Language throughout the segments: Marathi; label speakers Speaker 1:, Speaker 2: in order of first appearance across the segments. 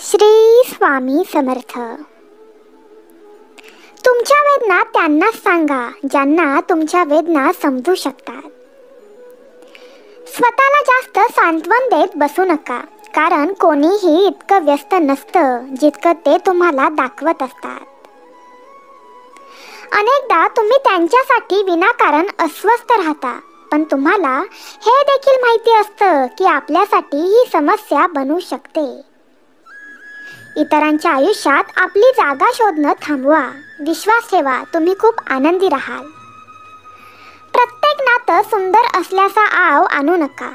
Speaker 1: श्री स्वामी समर्थ. तुमच्या वेदना त्यांनाच सांगा ज्यांना तुमच्या वेदना समजू शकतात. स्वतःला जास्त सांत्वन देत बसू नका, कारण कोणीही इतकं व्यस्त नसतं जितकं ते तुम्हाला दाखवत असतात. अनेकदा तुम्ही त्यांच्यासाठी विनाकारण अस्वस्थ राहता, पण तुम्हाला हे देखील माहिती असतं की आपल्यासाठी ही समस्या बनू शकते. इतरांच्या आयुष्यात आपली जागा शोधणं थांबवा. विश्वास ठेवा, तुम्ही खूप आनंदी राहाल. प्रत्येक नातं सुंदर असल्याचा आव आणू नका.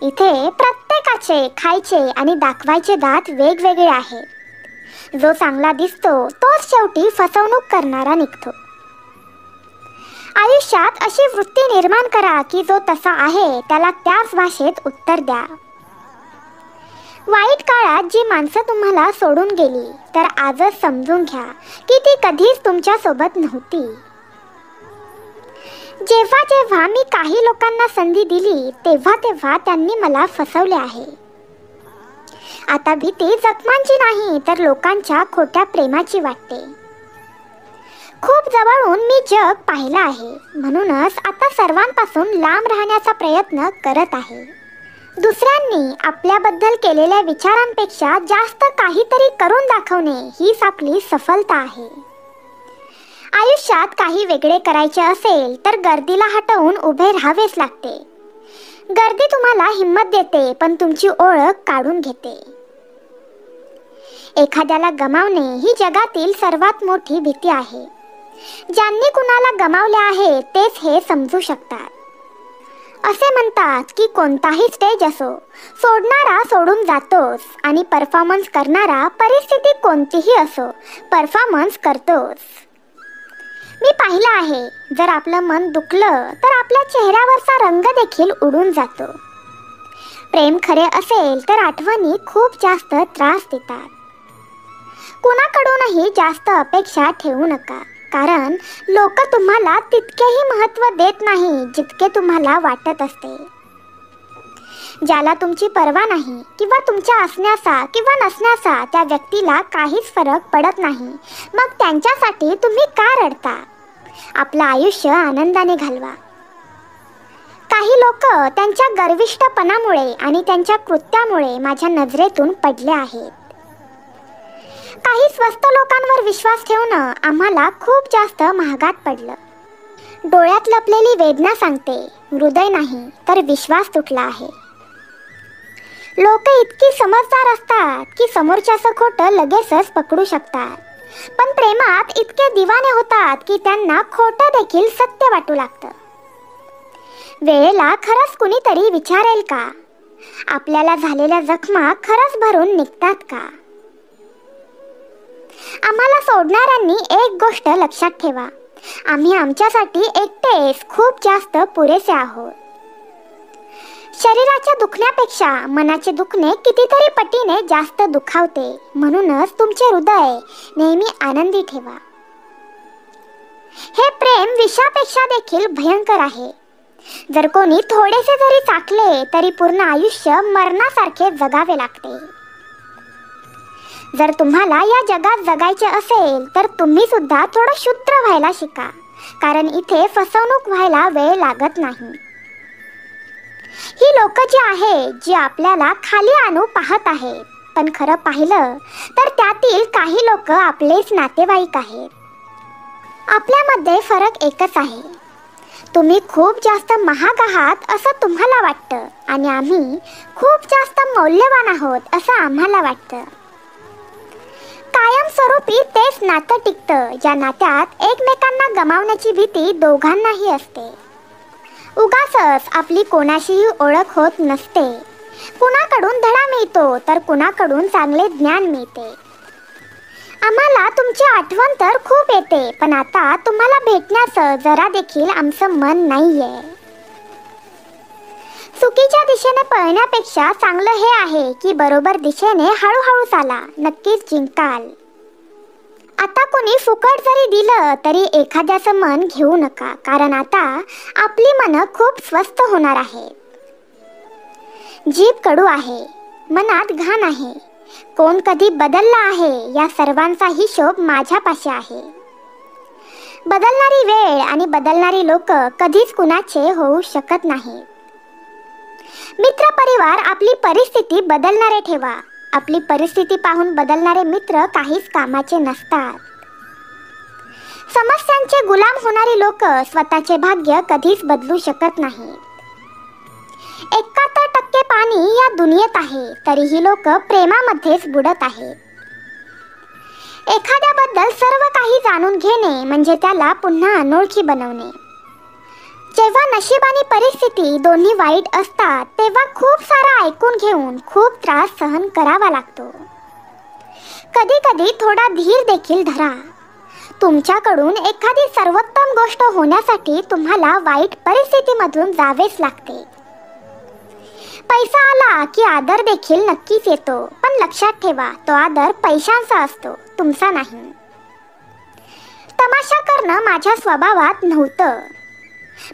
Speaker 1: इथे प्रत्येकाचे खायचे आणि दाखवायचे दात वेगवेगळे आहेत. जो चांगला दिसतो तोच शेवटी फसवणूक करणारा निघतो. आयुष्यात अशी वृत्ती निर्माण करा की जो तसा आहे त्याला त्याच भाषेत उत्तर द्या. वाईट काळात जी माणसं तुम्हाला सोडून गेली तर आजच समजून घ्या की ती कधीच तुमच्या सोबत नव्हती. जेव्हा जेव्हा मी काही लोकांना संधी दिली तेव्हा तेव्हा त्यांनी मला फसवले आहे. आता भीती जखमांची नाही तर लोकांच्या खोट्या प्रेमाची वाटते. खूप जवळून मी जग पाहिलं आहे, म्हणूनच आता सर्वांपासून लांब राहण्याचा प्रयत्न करत आहे. दुसऱ्यांनी आपल्याबद्दल केलेल्या विचारांपेक्षा जास्त काहीतरी करून दाखवणे हीच आपली सफलता आहे. आयुष्यात काही वेगळे करायचे असेल तर गर्दीला हटवून उभे राहावेच लागते. गर्दी तुम्हाला हिंमत देते पण तुमची ओळख काढून घेते. एखाद्याला गमावणे ही जगातील सर्वात मोठी भीती आहे. ज्यांनी कुणाला गमावले आहे तेच हे समजू शकतात. असे म्हणतात की कोणताही स्टेज असो, सोडणारा सोडून जातोच आणि परफॉर्मन्स करणारा परिस्थिती कोणतीही असो परफॉर्मन्स करतोच. मी पाहिलं आहे, जर आपलं मन दुखलं तर आपल्या चेहऱ्यावरचा रंग देखील उडून जातो. प्रेम खरे असेल तर आठवणी खूप जास्त त्रास देतात. कुणाकडूनही जास्त अपेक्षा ठेवू नका, कारण लोक तुम्हाला तितकेही महत्त्व देत नाही जितके तुम्हाला वाटत असते. ज्याला तुमची पर्वा नाही किंवा तुमच्या असण्याचा किंवा नसण्याचा त्या व्यक्तीला काहीच फरक पडत नाही, मग त्यांच्यासाठी तुम्ही का रडता? आपलं आयुष्य आनंदाने घालवा. काही लोक त्यांच्या गर्विष्ठपणामुळे आणि त्यांच्या कृत्यामुळे माझ्या नजरेतून पडले आहेत. काही स्वस्त लोकांवर विश्वास ठेवणं आम्हाला खूप जास्त महागात पडलं. डोळ्यात लपलेली वेदना सांगते, हृदय नाही तर विश्वास तुटला आहे. लोक इतकी समजदार असतात की समोरच्याचं खोटं लगेचच पकडू शकतात, पण प्रेमात इतके दिवाने होतात की त्यांना खोटं देखील सत्य वाटू लागतं. वेळेला खरंच कुणीतरी विचारेल का? आपल्याला झालेल्या जखमा खरंच भरून निघतात का? आम्हाला सोडणाऱ्यांनी एक गोष्ट लक्षात ठेवा, आम्ही आमच्यासाठी एकटेच खूप जास्त पुरेसे आहोत. शरीराच्या दुखण्यापेक्षा मनाचे दुखणे कितीतरी पटीने जास्त दुखावते, म्हणूनच तुमचे हृदय नेहमी आनंदी ठेवा. हे प्रेम विषापेक्षा देखील भयंकर आहे. जर कोणी थोडेसे जरी चाखले तरी पूर्ण आयुष्य मरणासारखे जगावे लागते. जर तुम्हाला या जगात जगायचे असेल तर तुम्ही सुद्धा थोडं शुद्ध व्हायला शिका, कारण इथे फसवणूक व्हायला वेळ लागत नाही. ही लोक जी आहे जी आपल्याला खाली आणू पाहत आहेत, पण खरं पाहिलं तर त्यातील काही लोक आपलेच नातेवाईक आहेत. आपल्यामध्ये फरक एकच आहे, तुम्ही खूप जास्त महाग आहात असं तुम्हाला वाटतं आणि आम्ही खूप जास्त मौल्यवान आहोत असं आम्हाला वाटतं. कायमस्वरूपी तेच नातं टिकतं ज्या नात्यात एकमेकांना गमावण्याची भीती दोघांनाही असते. उगाचच आपली कोणाशीही ओळख होत नसते. कुणाकडून धडा मिळतो तर कुणाकडून चांगले ज्ञान मिळते. आम्हाला तुमची आठवण तर खूप येते, पण आता तुम्हाला भेटण्याचं जरा देखील आमचं मन नाहीये. चुकीच्या दिशेने पळण्यापेक्षा चांगलं हे आहे की बरोबर दिशेने हळूहळू चाला, नक्कीच जिंकाल. आता कोणी फुकट जरी दिलं तरी एखाद्याचं मन घेऊ नका, कारण आता आपली मनं खूप स्वस्त होणार आहेत. जीभ कडू आहे, मनात घाण आहे, कोण कधी बदलला आहे या सर्वांचा हिशोब माझ्यापाशी आहे. बदलणारी वेळ आणि बदलणारी लोक कधीच कुणाचे होऊ शकत नाही. मित्र परिवार आपली परिस्थिती बदलणारे ठेवा. आपली परिस्थिती पाहून बदलणारे मित्र काहीच कामाचे नसतात. समस्यांचे गुलाम होणारी लोक स्वतःचे भाग्य कधीच बदलू शकत नाहीत. 71% पाणी या दुनियेत आहे, तरीही लोक प्रेमामध्येच बुडत आहेत. एखाद्याबद्दल सर्व काही जाणून घेणे म्हणजे त्याला पुन्हा अनोळखी बनवणे. जेव्हा नशीब आणि परिस्थिती दोन्ही वाईट असतात तेव्हा खूप सारा ऐकून घेऊन खूप त्रास सहन करावा लागतो. कधी कधी थोडा धीर देखील धरा. तुमच्याकडून एखादी सर्वोत्तम गोष्ट होण्यासाठी तुम्हाला वाईट परिस्थितीमधून जावेच लागते. पैसा आला की आदर देखील नक्कीच येतो, पण लक्षात ठेवा तो आदर पैशांचा असतो, तुमचा नाही. तमाशा करणं माझ्या स्वभावात नव्हतं.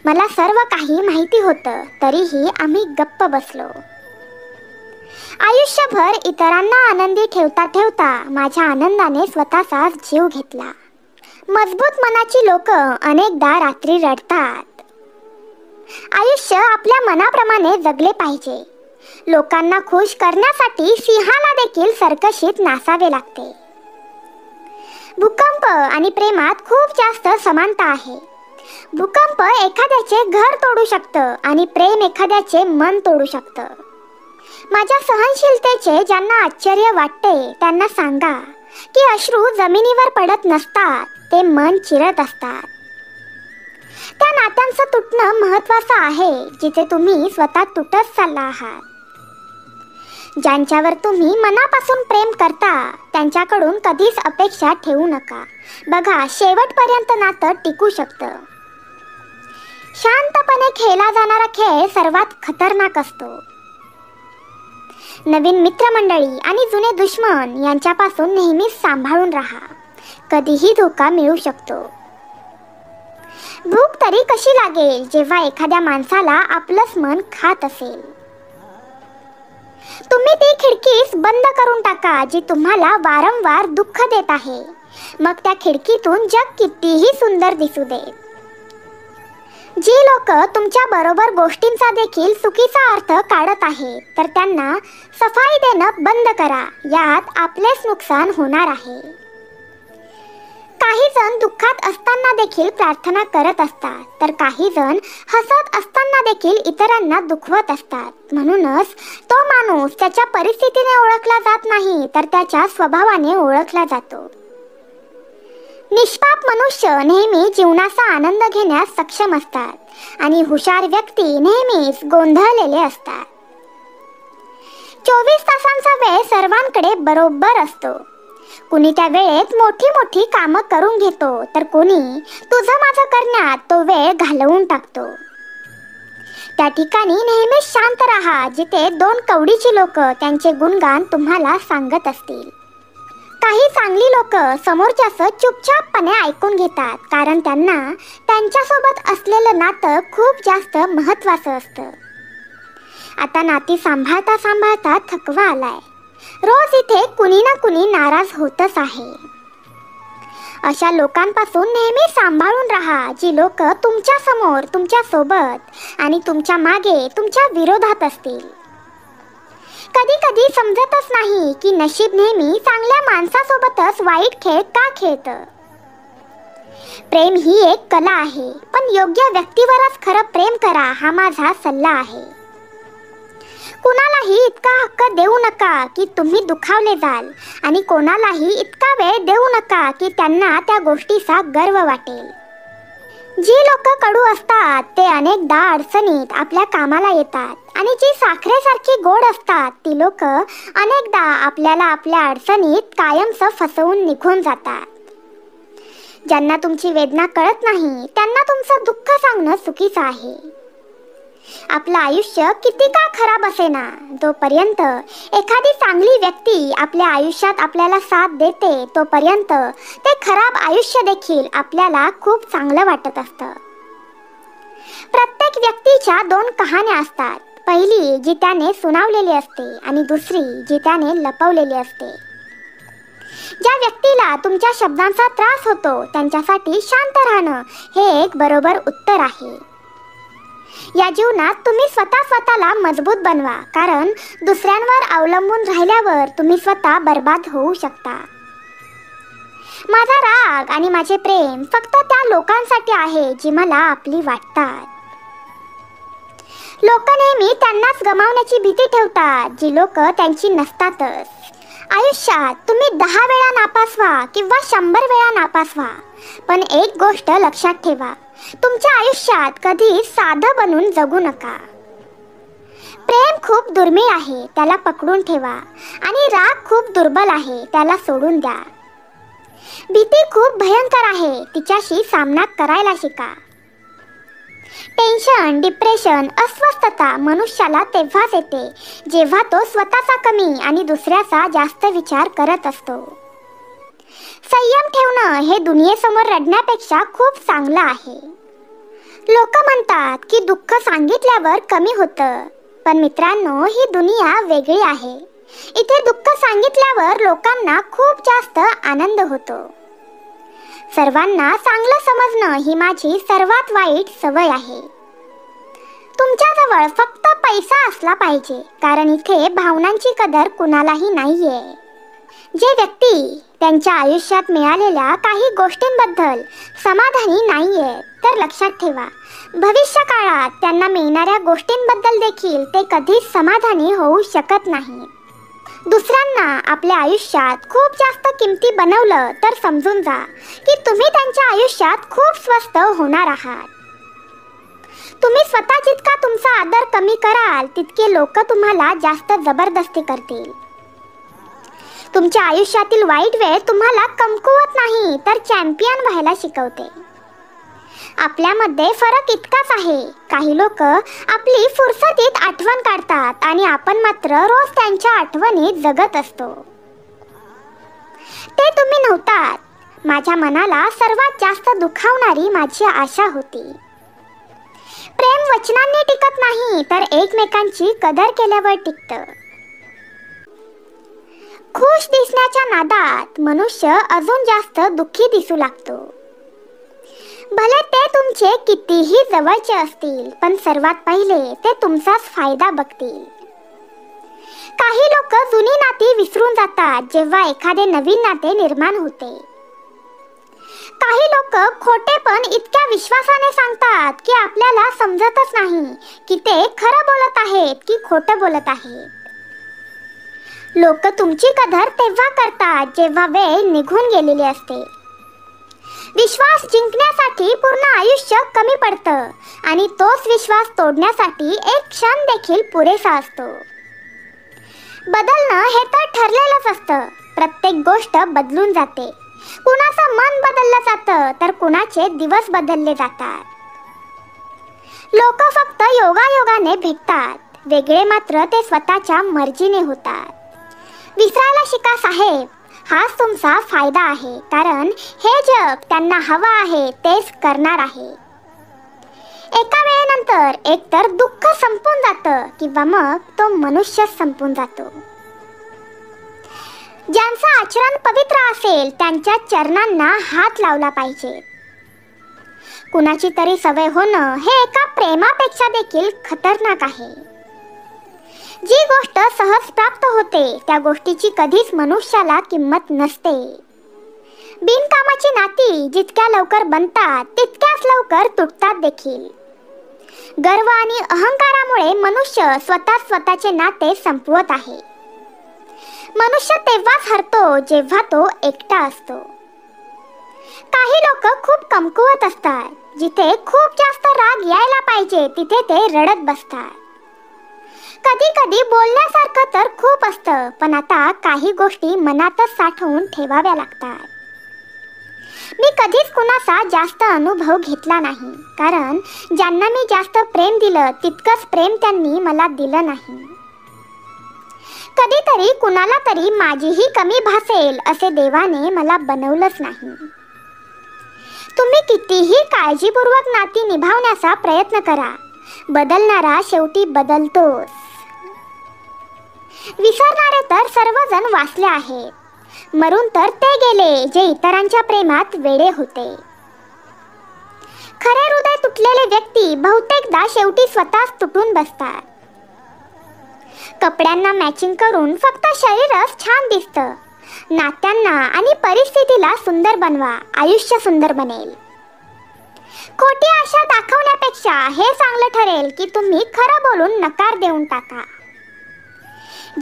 Speaker 1: मला सर्व काही माहिती होतं, तरीही आम्ही गप्प बसलो. आयुष्यभर इतरांना आनंदी ठेवता ठेवता माझ्या आनंदाने स्वतःचाच जीव घेतला. मजबूत मनाची लोक अनेकदा रात्री रडतात. आयुष्य आपल्या मनाप्रमाणे जगले पाहिजे. लोकांना खुश करण्यासाठी सिंहाला देखील सर्कशीत नाचावे लागते. भूकंप आणि प्रेमात खूप जास्त समानता आहे. भूकंप एखाद्याचे घर तोडू शकतं आणि प्रेम एखाद्याचे मन तोडू शकतं. माझ्या सहनशीलतेचे ज्यांना आश्चर्य वाटते त्यांना सांगा की अश्रू जमिनीवर पडत नसतात, ते मन चिरत असतात. त्या नात्यांचं तुटणं महत्त्वाचं आहे जिथे तुम्ही स्वतः तुटत चालला आहात. ज्यांच्यावर तुम्ही मनापासून प्रेम करता त्यांच्याकडून कधीच अपेक्षा ठेवू नका. बघा, शेवटपर्यंत नातं टिकू शकतं. शांतपणे खेळला जाणारा खेळ सर्वात खतरनाक असतो. नवीन मित्रमंडळी आणि जुने दुश्मन यांच्यापासून नेहमीच सांभाळून राहा. कधीही धोका मिळू शकतो. भूक तरी कशी लागेल जेव्हा एखाद्या माणसाला आपलंच मन खात असेल. तुम्ही ती खिडकीच बंद करून टाका जी तुम्हाला वारंवार दुःख देत आहे. मग त्या खिडकीतून जग कितीही सुंदर दिसू दे. जी लोक तुमच्या बरोबर गोष्टींचा देखील चुकीचा अर्थ काढत आहेत तर त्यांना सफाई देणं बंद करा. यात आपलेच नुकसान होणार आहे. काही जण दुःखात असताना देखील प्रार्थना करत असतात, तर काही जण हसत असताना देखील इतरांना दुखवत असतात. म्हणूनच तो माणूस त्याच्या परिस्थितीने ओळखला जात नाही तर त्याच्या स्वभावाने ओळखला जातो. निष्पाप मनुष्य नेहमी जीवनाचा आनंद घेण्यास सक्षम असतात आणि हुशार व्यक्ती नेहमीच गोंधळलेले असतात. 24 तासांचा वेळ सर्वांकडे बरोबर असतो. कुणी त्या वेळेत मोठी मोठी कामं करून घेतो तर कोणी तुझं माझं करण्यात तो वेळ घालवून टाकतो. त्या ठिकाणी नेहमीच शांत राहा जिथे 2 कवडीची लोक त्यांचे गुणगान तुम्हाला सांगत असतील. काही चांगली लोक समोरच्याचं चुपचापपणे ऐकून घेतात, कारण त्यांना त्यांच्यासोबत असलेलं नातं खूप जास्त महत्त्वाचं असतं. आता नाती सांभाळता सांभाळता थकवा आलाय. रोज इथे कुणी ना कुणी नाराज होतच आहे. अशा लोकांपासून नेहमी सांभाळून राहा जी लोक तुमच्या समोर, तुमच्या सोबत आणि तुमच्या मागे तुमच्या विरोधात असतील. कधी कधी समजतच नाही की नशीब नेहमी चांगल्या माणसासोबतच वाईट खेळ का खेळतं. प्रेम ही एक कला आहे, पण योग्य व्यक्तीवरच खरं प्रेम करा हा माझा सल्ला आहे. कुणालाही इतका हक्क देऊ नका की तुम्ही दुखावले जाल आणि कोणालाही इतका वेळ देऊ नका की त्यांना त्या गोष्टीचा गर्व वाटेल. जी लोक कडू असतात ते अनेकदा अडचणीत आपल्या कामाला येतात आणि जी साखरेसारखी गोड असतात ती लोक अनेकदा आपल्याला आपल्या अडचणीत कायमचं फसवून निघून जातात. ज्यांना तुमची वेदना कळत नाही त्यांना तुमचं दुःख सांगणं चुकीचं आहे. आपलं आयुष्य किती का खराब असेना, जोपर्यंत एखादी चांगली व्यक्ती आपल्या आयुष्यात आपल्याला साथ देते तोपर्यंत ते खराब आयुष्य देखील आपल्याला खूप चांगलं वाटत असतं. प्रत्येक व्यक्तीच्या 2 कहाण्या असतात. पहिली जी त्याने सुनावलेली असते आणि दुसरी जी त्याने लपवलेली असते. ज्या व्यक्तीला तुमच्या शब्दांचा त्रास होतो त्यांच्यासाठी शांत राहणं हे एक बरोबर उत्तर आहे. या जीवनात तुम्ही स्वतःला मजबूत बनवा, कारण दुसऱ्यांवर अवलंबून राहिल्यावर तुम्ही स्वतः बर्बाद होऊ शकता. माझा राग आणि माझे प्रेम फक्त त्या लोकांसाठी आहे जी मला आपली वाटतात. लोक नेहमी त्यांनाच गमावण्याची भीती ठेवतात जी लोक त्यांची नसतातच. आयुष्यात तुम्ही 10 वेळा नापास व्हा किंवा 100 वेळा नापास व्हा, पण एक गोष्ट लक्षात ठेवा, तुमच्या आयुष्यात कधी साधं बनून जगू नका. प्रेम खूप दुर्मिळ आहे, त्याला पकडून ठेवा, आणि राग खूप दुर्बल आहे, त्याला सोडून द्या. भीती खूप भयंकर आहे, तिच्याशी सामना करायला शिका. टेन्शन, डिप्रेशन, अस्वस्थता मनुष्याला तेव्हाच येते जेव्हा तो स्वतःचा कमी आणि दुसऱ्याचा जास्त विचार करत असतो. संयम ठेवणं हे दुनियेसमोर रडण्यापेक्षा खूप चांगलं आहे. लोक म्हणतात की दुःख सांगितल्यावर कमी होतं, पण मित्रांनो, ही दुनिया वेगळी आहे. इथे दुःख सांगितल्यावर लोकांना खूप जास्त आनंद होतो. सर्वांना चांगलं समजणं ही माझी सर्वात वाईट सवय आहे. तुमच्याजवळ फक्त पैसा असला पाहिजे, कारण इथे भावनांची कदर कुणालाही नाहीये. जे व्यक्ती त्यांच्या आयुष्यात मिळालेल्या काही गोष्टींबद्दल समाधानी नाहीये, तर लक्षात ठेवा, भविष्य काळात त्यांना मिळणाऱ्या गोष्टींबद्दल देखील ते कधीच समाधानी होऊ शकत नाही. दुसऱ्यांना आपल्या आयुष्यात खूप जास्त किमती बनवलं तर समजून जा की तुम्ही त्यांच्या आयुष्यात खूप स्वस्त होणार आहात. तुम्ही स्वतः जितका तुमचा आदर कमी कराल तितके लोक तुम्हाला जास्त जबरदस्ती करतील. तुमच्या आयुष्यातील वाईट वेळ तुम्हाला कमकुवत नाही तर चॅम्पियन व्हायला शिकवते. आपल्यामध्ये फरक इतकाच आहे, काही लोक आपली फुरसतीत आठवण काढतात आणि आपण मात्र रोज त्यांच्या आठवणीत जगत असतो. ते तुम्ही नव्हतात. माझ्या मनाला सर्वात जास्त दुखावणारी माझी आशा होती. प्रेम वचनांनी टिकत नाही तर एकमेकांची कदर केल्यावर टिकतं. खुश दिसण्याच्या नादात मनुष्य अजून जास्त दुःखी दिसू लागतो. भले ते तुमचे कितीही जवळचे असतील, पण सर्वात पहिले ते तुमचाच फायदा बघतील. काही लोक जुनी नाती विसरून जातात जेव्हा एखादे नवीन नाते निर्माण होते. काही लोक खोटे पण इतक्या विश्वासाने सांगतात की आपल्याला समजतच नाही की ते खरं बोलत आहेत की खोटं बोलत आहेत. लोक तुमची कदर तेव्हा करतात जेव्हा वेळ निघून गेलेली असते. विश्वास जिंकण्यासाठी पूर्ण आयुष्य कमी पडतं आणि तोच विश्वास तोडण्यासाठी एक क्षण देखील पुरेसा असतो. बदलणं हे तर ठरलेलंच असतं. प्रत्येक गोष्ट बदलून जाते. कुणाचं मन बदललं जातं तर कुणाचे दिवस बदलले जातात. लोक फक्त योगायोगाने भेटतात, वेगळे मात्र ते स्वतःच्या मर्जीने होतात. विसरायला शिका साहेब, हाच तुमचा फायदा आहे, कारण हे जग त्यांना हवं आहे तेच करणार आहे. एका वेळेनंतर एकतर दुःख संपून जातं किंवा मग तो मनुष्य संपून जातो. ज्यांचं आचरण पवित्र असेल त्यांच्या चरणांना हात लावला पाहिजे. कुणाची तरी सवय होणं हे एका प्रेमापेक्षा देखील खतरनाक आहे. जी गोष्ट सहज प्राप्त होते त्या गोष्टीची कधीच मनुष्याला किंमत नसते. बिनकामाची नाती जितक्या लवकर बनतात तितक्याच लवकर तुटतात देखील. गर्व आणि अहंकारामुळे मनुष्य स्वतःचे नाते संपवत आहे. मनुष्य तेव्हाच हरतो जेव्हा तो एकटा असतो. काही लोक खूप कमकुवत असतात. जिथे खूप जास्त राग यायला पाहिजे तिथे ते रडत बसतात. कधी कधी बोलण्यासारखं तर खूप असतं, पण आता काही गोष्टी मनातच साठवून ठेवाव्या लागतात. मी कधीच कुणाचा जास्त अनुभव घेतला नाही, कारण ज्यांना मी जास्त प्रेम दिलं तितकंच प्रेम त्यांनी मला दिलं नाही. कधीतरी कुणाला तरी माझीही कमी भासेल असे देवाने मला बनवलंच नाही. तुम्ही कितीही काळजीपूर्वक नाती निभावण्याचा प्रयत्न करा, बदलणारा शेवटी बदलतोच. विसरणारे तर सर्वजण वाचले आहे, मरून तर ते गेले जे इतरांच्या प्रेमात वेडे होते. खरे हृदय तुटलेले व्यक्ती बहुतेकदा शेवटी स्वतःच तुटून बसतात. कपड्यांना मॅचिंग करून फक्त शरीरच छान दिसतं. नात्यांना आणि परिस्थितीला सुंदर बनवा, आयुष्य सुंदर बनेल. खोटी आशा दाखवण्यापेक्षा हे चांगलं ठरेल की तुम्ही खरं बोलून नकार देऊन टाका.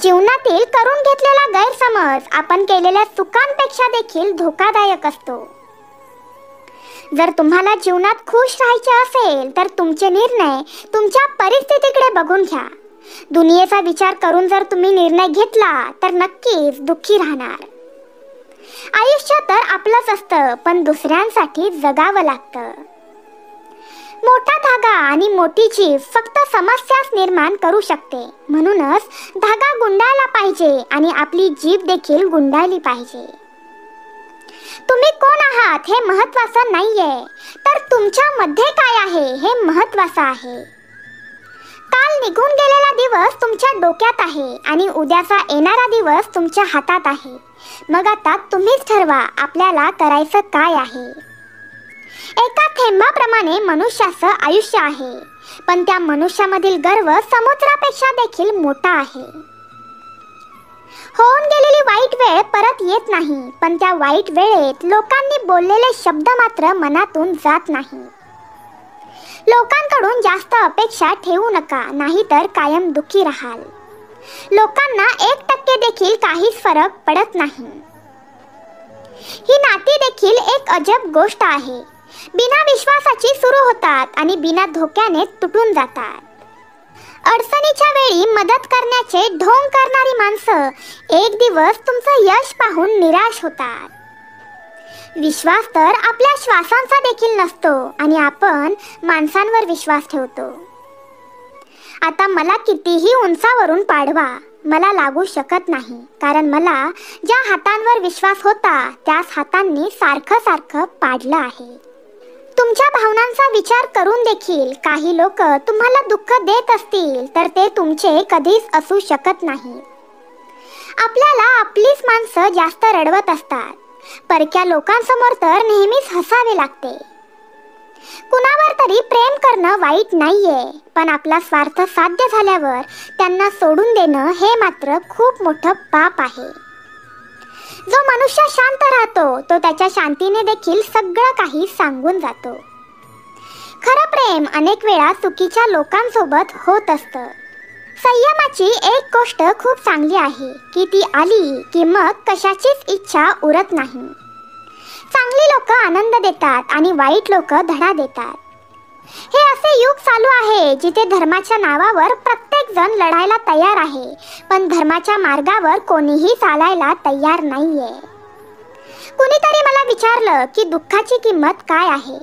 Speaker 1: जीवनातील करून घेतलेला गैरसमज आपण केलेल्या चुकांपेक्षा देखील धोकादायक असतो. जर तुम्हाला जीवनात खुश राहायचे असेल तर तुमचे निर्णय तुमच्या परिस्थितीकडे बघून घ्या. दुनियेचा विचार करून जर तुम्ही निर्णय घेतला तर नक्कीच दुःखी राहणार. आयुष्य तर आपलंच असतं, पण दुसऱ्यांसाठी जगावं लागतं. मोठा धागा आणि मोठी जीभ फक्त समस्याच निर्माण करू शकते. म्हणूनच धागा गुंडाळला पाहिजे आणि आपली जीभ देखील गुंडाळली पाहिजे. तुम्ही कोण आहात हे महत्त्वाचं नाहीये, तर तुमच्यामध्ये काय आहे हे महत्त्वाचं आहे. काल निघून गेलेला दिवस तुमच्या डोक्यात आहे आणि उद्याचा येणारा दिवस तुमच्या हातात आहे. मग आता तुम्हीच ठरवा आपल्याला करायचं काय आहे. एका थेंबाप्रमाणे मनुष्याचं आयुष्य आहे, पण त्या मनुष्यामधील गर्व समुद्रापेक्षा देखील मोठा आहे. होऊन गेलेली वाईट वेळ परत येत नाही, पण त्या वाईट वेळेत लोकांनी बोललेले शब्द मात्र मनातून जात नाही. लोकांकडून जास्त अपेक्षा ठेवू नका, नाहीतर कायम दुःखी राहाल. लोकांना 1% देखील काहीच फरक पडत नाही. ही नाती देखील एक अजब गोष्ट आहे. बिना विश्वासाची सुरू होतात आणि बिना धोक्याने तुटून जातात. अडचणीच्या वेळी मदत करण्याचे ढोंग करणारी माणसं एक दिवस तुमचं यश पाहून निराश होतात. विश्वास तर आपल्या श्वासांचा देखील नसतो आणि आपण माणसांवर विश्वास ठेवतो. आता मला कितीही उंचावरून पाडवा, मला लागू शकत नाही, कारण मला ज्या हातांवर विश्वास होता त्याच हातांनी सारखं सारखं पाडलं आहे. तुमच्या भावनांचा विचार करून देखील काही लोक तुम्हाला दुःख देत असतील तर ते तुमचे कधीच असू शकत नाही. आपल्याला आपलीच माणसं जास्त रडवत असतात. परक्या लोकांसमोर तर नेहमीच हसावे लागते. कुणावर तरी प्रेम करणं वाईट नाहीये, पण आपला स्वार्थ साध्य झाल्यावर त्यांना सोडून देणं हे मात्र खूप मोठं पाप आहे. जो मनुष्य शांत राहतो तो त्याच्या शांतीने देखील सगळं काही सांगून जातो. खरं प्रेम अनेक वेळा चुकीच्या लोकांसोबत होत असतं. संयमाची एक गोष्ट खूप चांगली आहे की ती आली की मग कशाचीच इच्छा उरत नाही. चांगली लोक आनंद देतात आणि वाईट लोक धडा देतात. हे असे युग चालू आहे जिथे धर्माच्या नावावर प्रत्येक जण लढायला तयार आहे, पण धर्माच्या मार्गावर कोणीही चालायला तयार नाहीये. कुणीतरी मला विचारलं की दुःखाची किंमत काय आहे,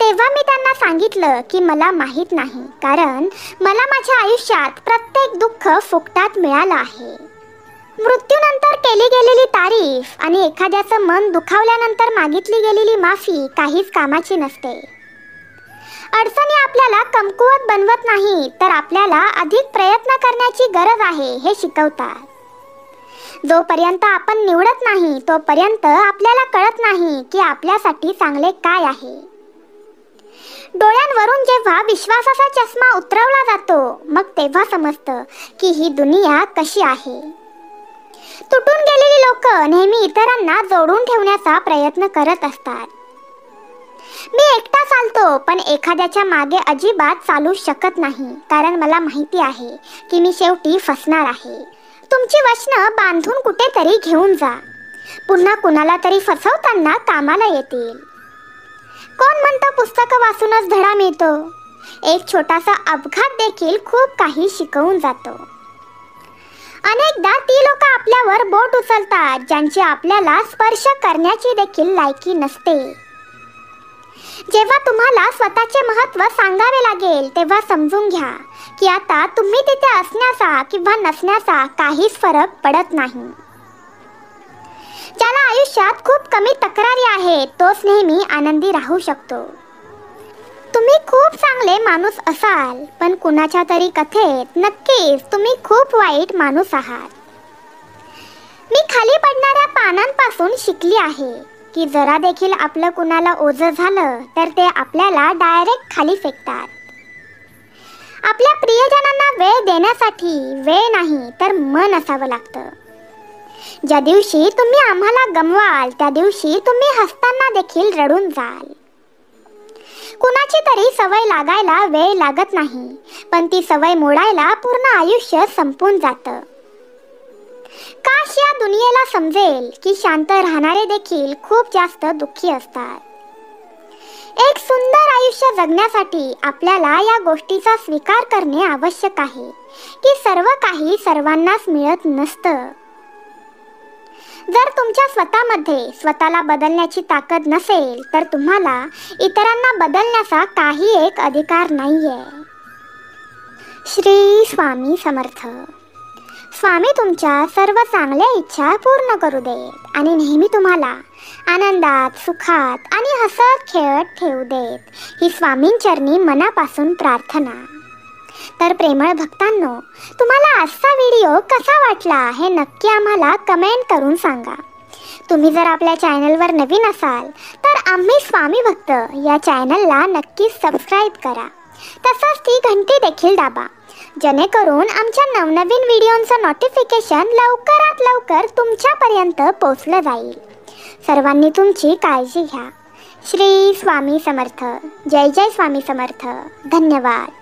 Speaker 1: तेव्हा मी त्यांना सांगितलं की मला माहीत नाही, कारण मला माझ्या आयुष्यात प्रत्येक दुःख फुकटात मिळालं आहे. मृत्यूनंतर केली गेलेली तारीफ आणि एखाद्याचं मन दुखावल्यानंतर मागितली गेलेली माफी काहीच कामाची नसते. अडचणी आपल्याला कमकुवत बनवत नाही, तर आपल्याला अधिक प्रयत्न करण्याची गरज आहे हे शिकवतात. जोपर्यंत आपण निवडत नाही तोपर्यंत आपल्याला कळत नाही की आपल्यासाठी चांगले काय आहे. डोळ्यांवरून जेव्हा विश्वासाचा चष्मा उतरवला जातो मग तेव्हा समजतं की ही दुनिया कशी आहे. तुटून गेलेली लोक नेहमी इतरांना जोडून ठेवण्याचा प्रयत्न करत असतात. मी एकटा चालतो पण एखाद्याच्या मागे अजिबात चालू शकत नाही, कारण मला माहिती आहे की मी शेवटी फसणार आहे. तुमची वचनं बांधून कुठेतरी घेऊन जा, पुन्हा कुणाला तरी फसवताना कामाला येतील. कोण म्हणतं पुस्तकं वाचूनच धडा मिळतो? एक छोटासा अपघात देखील खूप काही शिकवून जातो. अनेकदा ती लोक आपल्यावर बोट उचलतात ज्यांची आपल्याला स्पर्श करण्याची देखील लायकी नसते. जेव्हा तुम्हाला स्वतःचे महत्त्व सांगावे लागेल तेव्हा समजून घ्या की आता तुम्ही तिथे असण्याचा किंवा नसण्याचा काहीच फरक पडत नाही. ज्याला आयुष्यात खूप कमी तक्रारी आहेत तोच नेहमी आनंदी राहू शकतो. तुम्ही खूप चांगले माणूस असाल, पण कुणाच्या तरी कथेत नक्कीच तुम्ही खूप वाईट माणूस आहात. मी खाली पडणाऱ्या पानांपासून शिकली आहे की जरा देखील आपलं कुणाला ओझं झालं तर ते आपल्याला डायरेक्ट खाली फेकतात. आपल्या प्रियजनांना वेळ देण्यासाठी वेळ नाही तर मन असावं लागतं. ज्या दिवशी तुम्ही आम्हाला गमवाल त्या दिवशी तुम्ही हसताना देखील रडून जाल. कुणाची तरी सवय लागायला वेळ लागत नाही, पण ती सवय मोडायला पूर्ण आयुष्य संपून जातं. काश या दुनियेला समजेल की शांत राहणारे देखील खूप जास्त दुःखी असतात. एक सुंदर आयुष्य जगण्यासाठी आपल्याला या गोष्टीचा स्वीकार करणे आवश्यक आहे की सर्व काही सर्वांनाच मिळत नसतं. जर तुमच्या स्वतःमध्ये स्वतःला बदलण्याची ताकद नसेल तर तुम्हाला इतरांना बदलण्याचा काही एक अधिकार नाहीये. श्री स्वामी समर्थ. स्वामी तुमच्या सर्व चांगल्या इच्छा पूर्ण करू देत आणि नेहमी तुम्हाला आनंदात, सुखात आणि हसत खेळत ठेवू देत, ही स्वामींचरणी मनापासून प्रार्थना. तर प्रेमळ भक्तांनो, तुम्हाला आजचा व्हिडिओ कसा वाटला हे नक्की आम्हाला कमेंट करून सांगा. तुम्ही जर आपल्या चॅनलवर नवीन असाल तर आम्ही स्वामी भक्त या चॅनलला नक्की सबस्क्राईब करा. तसंच ती घंटी देखील दाबा, जेणेकरून आमच्या नवनवीन व्हिडिओंचं नोटिफिकेशन लवकरात लवकर तुमच्यापर्यंत पोहोचलं जाईल. सर्वांनी तुमची काळजी घ्या. श्री स्वामी समर्थ. जय जय स्वामी समर्थ. धन्यवाद.